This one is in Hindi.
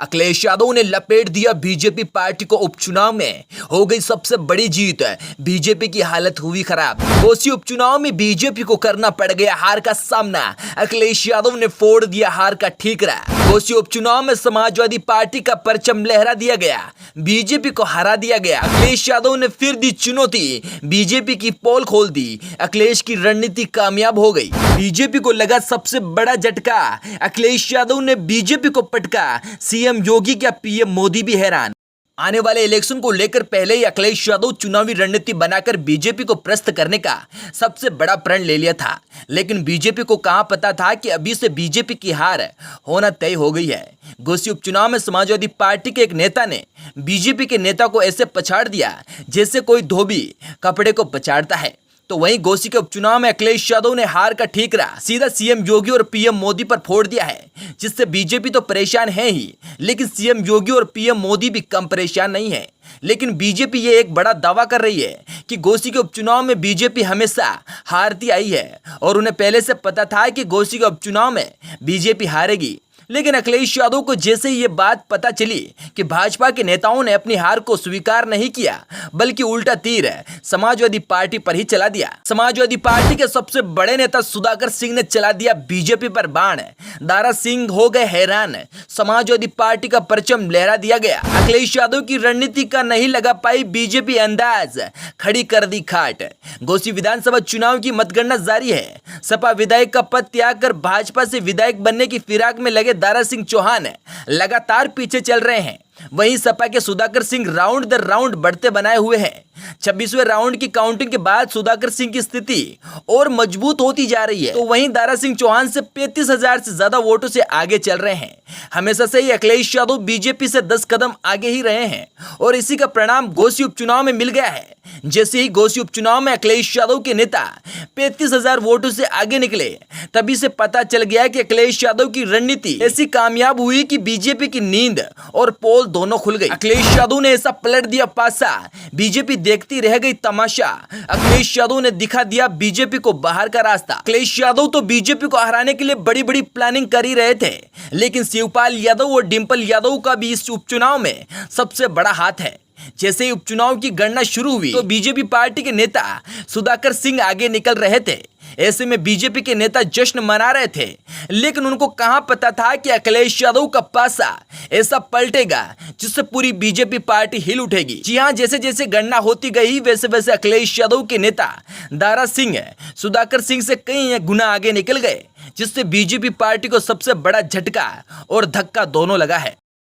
अखिलेश यादव ने लपेट दिया बीजेपी पार्टी को। उपचुनाव में हो गई सबसे बड़ी जीत, बीजेपी की हालत हुई खराब। कोसी उपचुनाव में बीजेपी को करना पड़ गया हार का सामना। अखिलेश यादव ने फोड़ दिया हार का ठीकरा। कोसी उपचुनाव में समाजवादी पार्टी का परचम लहरा दिया गया, बीजेपी को हरा दिया गया। अखिलेश यादव ने फिर दी चुनौती, बीजेपी की पोल खोल दी। अखिलेश की रणनीति कामयाब हो गई, बीजेपी को लगा सबसे बड़ा झटका। अखिलेश यादव ने बीजेपी को पटका। सीएम योगी क्या पीएम मोदी भी हैरान। आने वाले इलेक्शन को लेकर पहले ही अखिलेश यादव चुनावी रणनीति बनाकर बीजेपी को परास्त करने का सबसे बड़ा प्रण ले लिया था, लेकिन बीजेपी को कहां पता था कि अभी से बीजेपी की हार होना तय हो गई है। घोसी उपचुनाव में समाजवादी पार्टी के एक नेता ने बीजेपी के नेता को ऐसे पछाड़ दिया जैसे कोई धोबी कपड़े को पछाड़ता है। तो वहीं घोसी के उपचुनाव में अखिलेश यादव ने हार का ठीकरा सीधा सीएम योगी और पीएम मोदी पर फोड़ दिया है, जिससे बीजेपी तो परेशान है ही, लेकिन सीएम योगी और पीएम मोदी भी कम परेशान नहीं है। लेकिन बीजेपी ये एक बड़ा दावा कर रही है कि घोसी के उपचुनाव में बीजेपी हमेशा हारती आई है और उन्हें पहले से पता था कि घोसी के उपचुनाव में बीजेपी हारेगी। लेकिन अखिलेश यादव को जैसे ही ये बात पता चली कि भाजपा के नेताओं ने अपनी हार को स्वीकार नहीं किया, बल्कि उल्टा तीर समाजवादी पार्टी पर ही चला दिया। समाजवादी पार्टी के सबसे बड़े नेता सुधाकर सिंह ने चला दिया बीजेपी पर बाण। दारा सिंह हो गए हैरान, समाजवादी पार्टी का परचम लहरा दिया गया। अखिलेश यादव की रणनीति का नहीं लगा पाई बीजेपी अंदाज, खड़ी कर दी खाट। घोसी विधानसभा चुनाव की मतगणना जारी है। सपा विधायक का पद त्याग कर भाजपा से विधायक बनने की फिराक में लगे दारा सिंह चौहान लगातार पीछे चल रहे हैं। वहीं सपा के सुधाकर सिंह राउंड दर राउंड बढ़ते बनाए हुए हैं। 26वें राउंड की काउंटिंग के बाद सुधाकर सिंह की स्थिति और मजबूत होती जा रही है, तो वहीं दारा सिंह चौहान से 35,000 से ज्यादा वोटों से आगे चल रहे हैं। हमेशा से ही अखिलेश यादव बीजेपी से 10 कदम आगे ही रहे हैं और इसी का परिणाम घोसी उपचुनाव में मिल गया है। जैसे ही घोसी उपचुनाव में अखिलेश यादव के नेता 35,000 वोटों से आगे निकले, तभी से पता चल गया कि अखिलेश यादव की रणनीति ऐसी कामयाब हुई कि बीजेपी की नींद और पोल दोनों खुल गई। अखिलेश यादव ने ऐसा पलट दिया पासा, बीजेपी देखती रह गई तमाशा। अखिलेश यादव ने दिखा दिया बीजेपी को बाहर का रास्ता। अखिलेश यादव तो बीजेपी को हराने के लिए बड़ी बड़ी प्लानिंग कर ही रहे थे, लेकिन शिवपाल यादव और डिंपल यादव का भी इस उपचुनाव में सबसे बड़ा हाथ है। जैसे ही उपचुनाव की गणना शुरू हुई तो बीजेपी पार्टी के नेता सुधाकर सिंह आगे निकल रहे थे। ऐसे में बीजेपी के नेता जश्न मना रहे थे, लेकिन उनको कहां पता था कि अखिलेश यादव का पासा ऐसा पलटेगा जिससे पूरी बीजेपी पार्टी हिल उठेगी। जी हां, जैसे जैसे गणना होती गई वैसे वैसे अखिलेश यादव के नेता दारा सिंह सुधाकर सिंह से कई गुना आगे निकल गए, जिससे बीजेपी पार्टी को सबसे बड़ा झटका और धक्का दोनों लगा है।